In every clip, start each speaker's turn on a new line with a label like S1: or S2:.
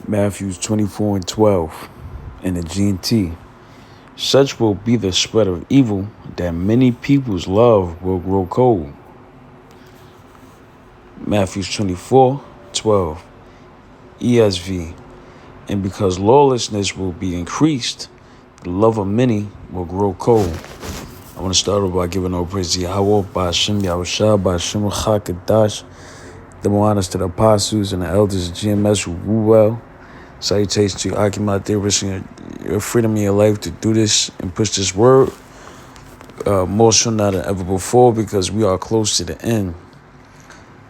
S1: Matthew 24:12 in the GNT. Such will be the spread of evil that many people's love will grow cold. Matthew 24:12 ESV. And because lawlessness will be increased, the love of many will grow cold. I want to start off by giving all praise to Yahweh, by Hashem Yahushua, by Hashem Chakadash. The honors to the apostles and the elders of GMS who rule well. Salutations to you, Akim out there, risking your freedom in your life to do this and push this word more so now than ever before, because we are close to the end.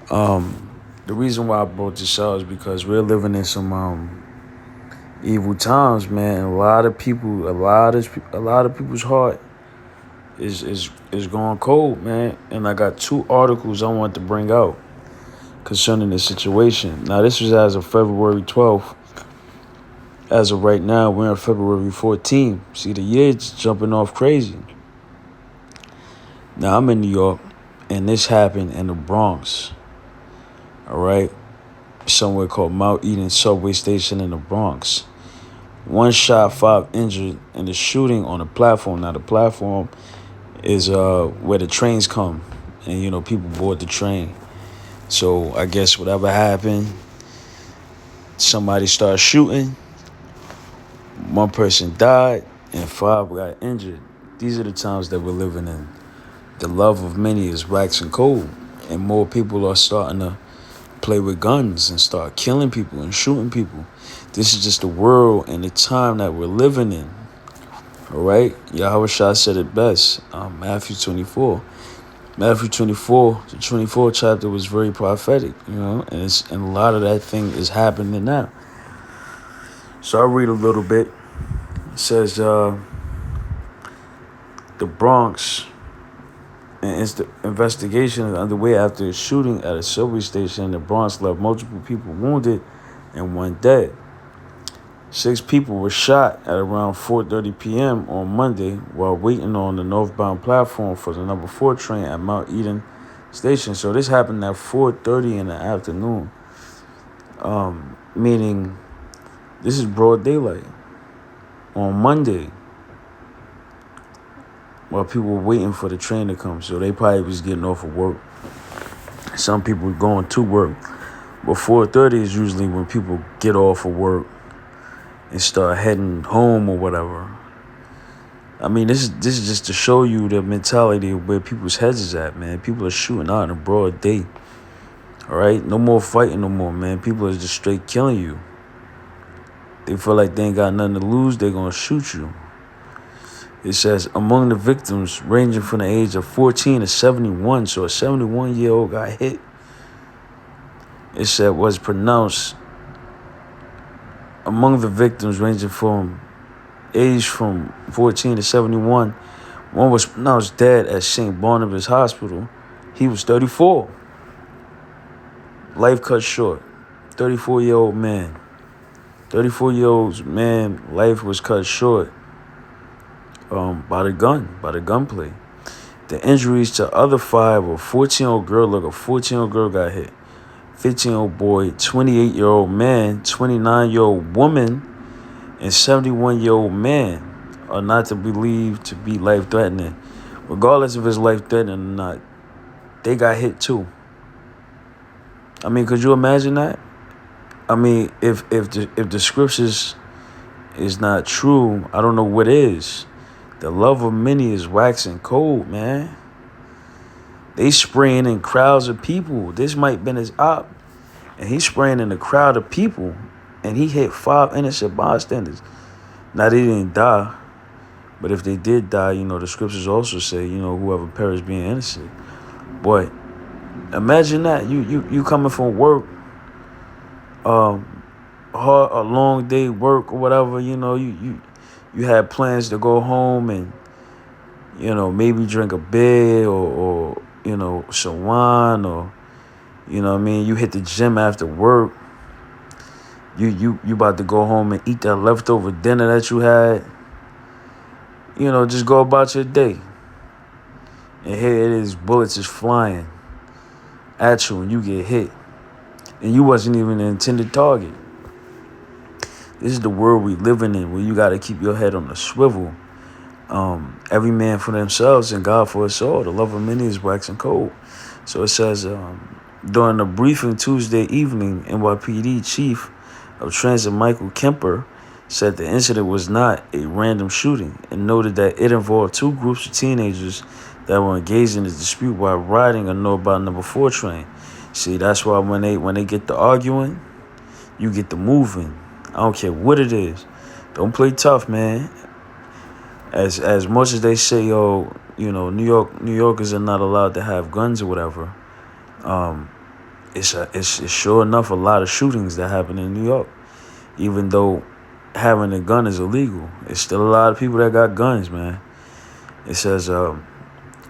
S1: The reason why I brought this out is because we're living in some evil times, man. A lot of people's heart is going cold, man. And I got two articles I want to bring out concerning the situation. Now, this was as of February 12th. As of right now, we're on February 14th. See, the year's jumping off crazy. Now, I'm in New York, and this happened in the Bronx. All right? Somewhere called Mount Eden subway station in the Bronx. 1 shot, 5 injured in the shooting on the platform. Now, the platform is where the trains come, and, people board the train. So, I guess whatever happened, somebody started shooting. 1 person died and 5 got injured. These are the times that we're living in. The love of many is waxing cold, and more people are starting to play with guns and start killing people and shooting people. This is just the world and the time that we're living in. All right? Yahweh Shah said it best. Matthew 24. Matthew 24, the 24th chapter was very prophetic, and a lot of that thing is happening now. So I'll read a little bit. It says, the Bronx, and it's the investigation is underway after a shooting at a subway station in the Bronx left multiple people wounded and 1 dead. 6 people were shot at around 4:30 p.m. on Monday while waiting on the northbound platform for the number 4 train at Mount Eden Station. So this happened at 4:30 in the afternoon, meaning this is broad daylight on Monday while people were waiting for the train to come. So they probably was getting off of work. Some people were going to work. But 4:30 is usually when people get off of work and start heading home or whatever. I mean, this is just to show you the mentality of where people's heads is at, man. People are shooting out in a broad day. All right? No more fighting no more, man. People are just straight killing you. They feel like they ain't got nothing to lose, they're going to shoot you. It says, among the victims ranging from the age of 14 to 71, so a 71-year-old got hit. It said was pronounced among the victims ranging from age from 14 to 71, one was pronounced dead at St. Barnabas Hospital. He was 34. Life cut short. 34-year-old man. 34-year-old man, life was cut short by the gunplay. The injuries to other 5 were 14-year-old girl, a 14-year-old girl got hit. 15-year-old boy, 28-year-old man, 29-year-old woman, and 71-year-old man are not to believe to be life-threatening. Regardless if it's life-threatening or not, they got hit too. I mean, could you imagine that? I mean, if the scriptures is not true, I don't know what is. The love of many is waxing cold, man. They spraying in crowds of people. This might have been his op. And he's spraying in a crowd of people. And he hit 5 innocent bystanders. Now, they didn't die. But if they did die, the scriptures also say, whoever perished being innocent. But imagine that. You coming from work, hard, a long day work or whatever, you had plans to go home and, maybe drink a beer or some wine or, you hit the gym after work. You about to go home and eat that leftover dinner that you had. Just go about your day. And here it is, bullets is flying at you and you get hit. And you wasn't even the intended target. This is the world we living in, where you got to keep your head on the swivel. Every man for themselves and God for us all. The love of many is waxing cold. So it says, during a briefing Tuesday evening, NYPD Chief of Transit Michael Kemper said the incident was not a random shooting and noted that it involved two groups of teenagers that were engaged in a dispute while riding a northbound number 4 train. See, that's why when they get to arguing, you get to moving. I don't care what it is. Don't play tough, man. As much as they say, New Yorkers are not allowed to have guns or whatever. It's sure enough a lot of shootings that happen in New York. Even though having a gun is illegal, it's still a lot of people that got guns, man. It says,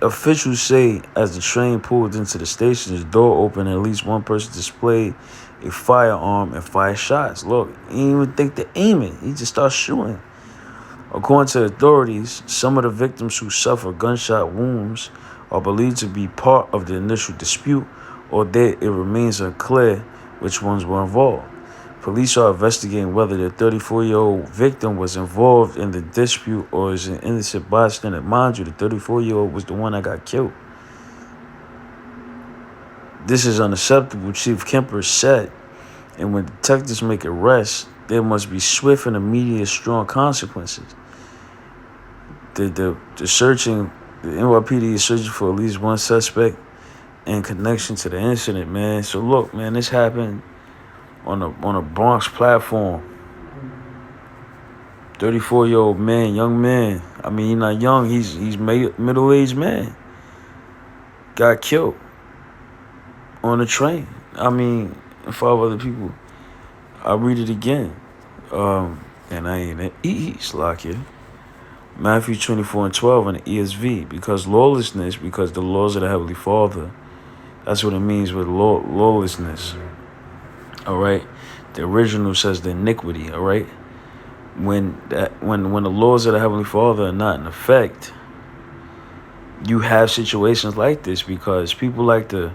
S1: officials say as the train pulled into the station, the door opened and at least one person displayed a firearm and fired shots. Look, he didn't even think to aim it. He just started shooting. According to authorities, some of the victims who suffered gunshot wounds are believed to be part of the initial dispute, or that it remains unclear which ones were involved. Police are investigating whether the 34-year-old victim was involved in the dispute or is an innocent bystander. Mind you, the 34-year-old was the one that got killed. This is unacceptable, Chief Kemper said, and when detectives make arrests, there must be swift and immediate strong consequences. The NYPD is searching for at least one suspect in connection to the incident, man. So look, man, this happened on a Bronx platform. 34-year-old man, young man. I mean, he's not young. He's middle-aged man. Got killed on a train. I mean, and 5 other people. I'll read it again. And I ain't Slovakia. Matthew 24:12 in the ESV. Because the laws of the Heavenly Father. That's what it means with lawlessness. All right. The original says the iniquity. All right. When the laws of the Heavenly Father are not in effect, you have situations like this because people like to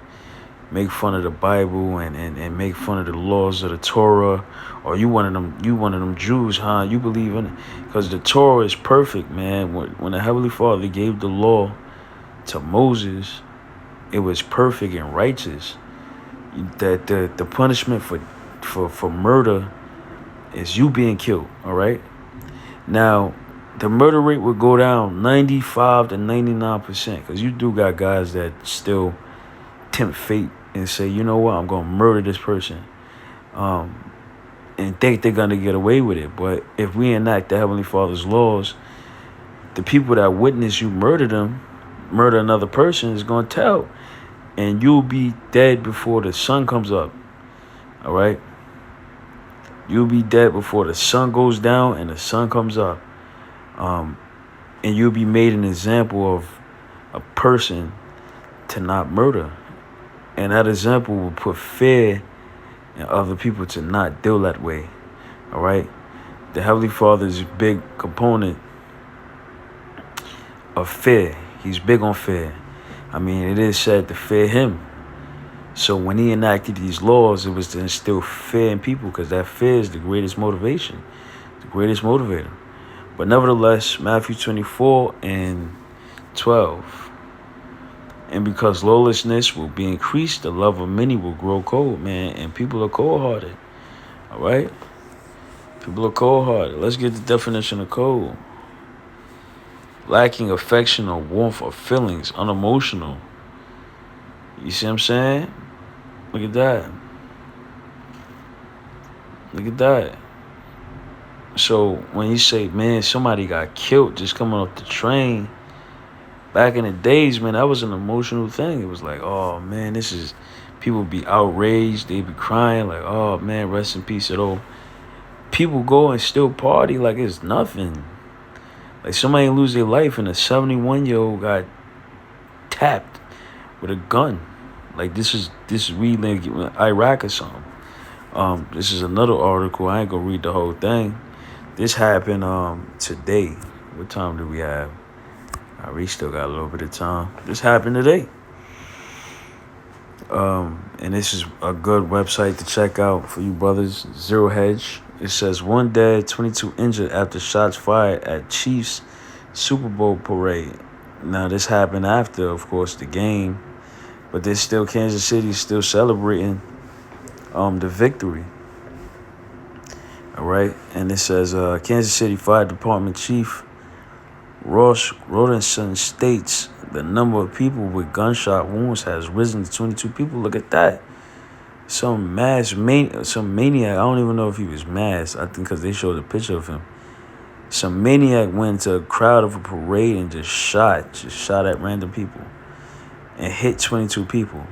S1: make fun of the Bible and make fun of the laws of the Torah. Or you one of them Jews, huh? You believe in it because the Torah is perfect, man. When the Heavenly Father gave the law to Moses, it was perfect and righteous. That the punishment for murder is you being killed. All right. Now, the murder rate would go down 95 to 99% because you do got guys that still tempt fate and say, you know what, I'm going to murder this person. And think they're going to get away with it. But if we enact the Heavenly Father's laws, the people that witness you murder another person is going to tell. And you'll be dead before the sun comes up. All right? You'll be dead before the sun goes down and the sun comes up. And you'll be made an example of a person to not murder. And that example will put fear in other people to not deal that way. All right? The Heavenly Father is a big component of fear. He's big on fear. I mean, it is said to fear him. So when he enacted these laws, it was to instill fear in people because that fear is the greatest motivation, the greatest motivator. But nevertheless, Matthew 24:12. And because lawlessness will be increased, the love of many will grow cold, man. And people are cold-hearted. All right? People are cold-hearted. Let's get the definition of cold. Lacking affection or warmth or feelings, unemotional. You see what I'm saying? Look at that. Look at that. So when you say, man, somebody got killed just coming off the train, back in the days, man, that was an emotional thing. It was like, oh, man, people be outraged. They be crying like, oh, man, rest in peace at all. People go and still party like it's nothing. Like somebody lose their life and a 71-year-old got tapped with a gun. Like this is really Iraq or something. This is another article. I ain't gonna read the whole thing. This happened today. What time do we have? We still got a little bit of time. This happened today. And this is a good website to check out for you brothers. Zero Hedge It says 1 dead, 22 injured after shots fired at Chiefs Super Bowl parade. Now this happened after, of course, the game, but there's still Kansas City still celebrating the victory. All right, and it says Kansas City Fire Department Chief Ross Rodenson states the number of people with gunshot wounds has risen to 22 people. Look at that. Some maniac. I don't even know if he was masked. I think because they showed a picture of him. Some maniac went to a crowd of a parade and just shot at random people and hit 22 people.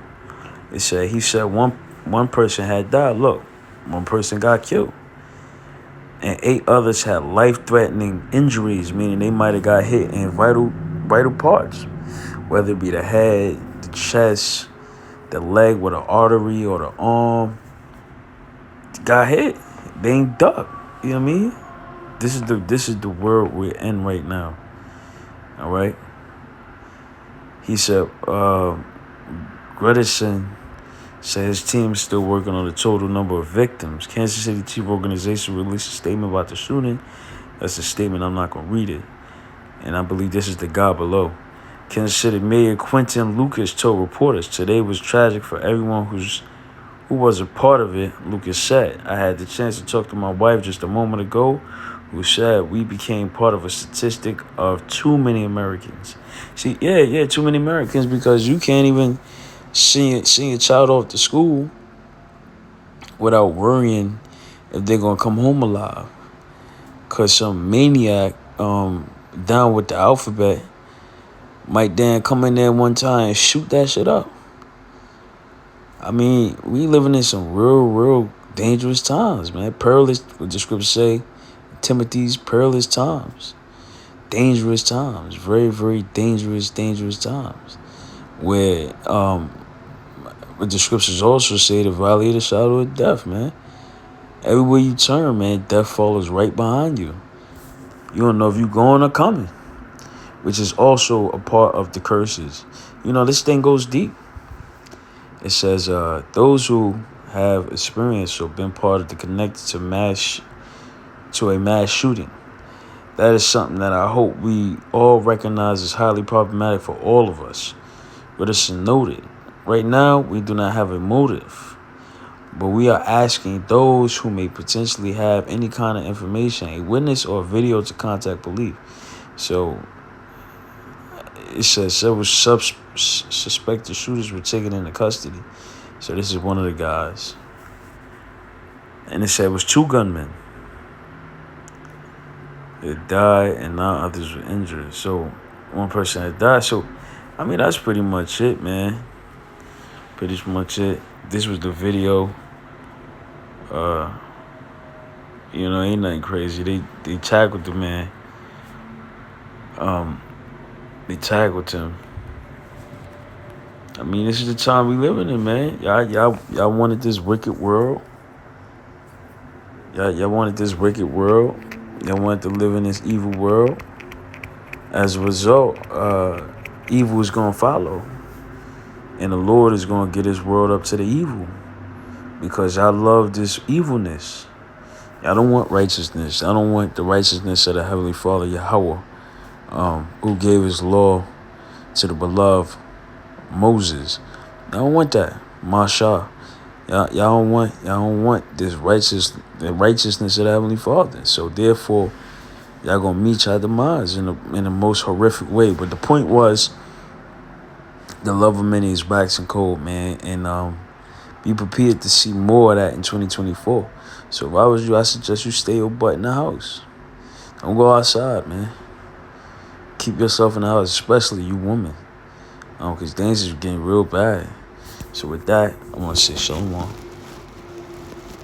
S1: He said one person had died. Look, one person got killed. And 8 others had life-threatening injuries, meaning they might have got hit in vital parts, whether it be the head, the chest, the leg with an artery or the arm. Got hit. They ain't duck. You know what I mean? This is the world we're in right now. All right. He said, Gredison said his team is still working on the total number of victims. Kansas City Chief Organization released a statement about the shooting. That's a statement. I'm not going to read it. And I believe this is the guy below. Kansas City Mayor Quentin Lucas told reporters, today was tragic for everyone who was a part of it. Lucas said, I had the chance to talk to my wife just a moment ago, who said we became part of a statistic of too many Americans. See, yeah, too many Americans, because you can't even send your child off to school without worrying if they're going to come home alive. Because some maniac down with the alphabet might then come in there one time and shoot that shit up. I mean, we living in some real dangerous times, man. Perilous, what the scriptures say, Timothy's perilous times. Dangerous times. Very, very dangerous times. Where what the scriptures also say, the valley of the shadow of death, man. Everywhere you turn, man, death follows right behind you. You don't know if you're going or coming, which is also a part of the curses. You know, this thing goes deep. It says, those who have experienced or been part of the connected to a mass shooting. That is something that I hope we all recognize is highly problematic for all of us. But it's noted. Right now, we do not have a motive. But we are asking those who may potentially have any kind of information, a witness or a video, to contact police. So it says several suspected shooters were taken into custody. So this is one of the guys. And it said it was 2 gunmen that died and 9 others were injured. So one person had died. So, I mean, that's pretty much it, man. Pretty much it. This was the video. You know, ain't nothing crazy. They tackled the man. They tackled him. I mean, this is the time we living in, man. Y'all wanted this wicked world. Y'all wanted this wicked world. Y'all wanted to live in this evil world. As a result, evil is going to follow. And the Lord is going to get his world up to the evil. Because y'all love this evilness. Y'all don't want righteousness. I don't want the righteousness of the Heavenly Father, Yahweh, who gave his law to the beloved Moses. I don't want that. Masha. Y'all don't want this the righteousness of the Heavenly Father. So therefore, y'all gonna meet y'all demise in the most horrific way. But the point was, the love of many is waxing cold, man. And be prepared to see more of that in 2024. So if I was you, I suggest you stay your butt in the house. Don't go outside, man. Keep yourself in the house, especially you women. Because things is getting real bad. So with that, I want to say shalom.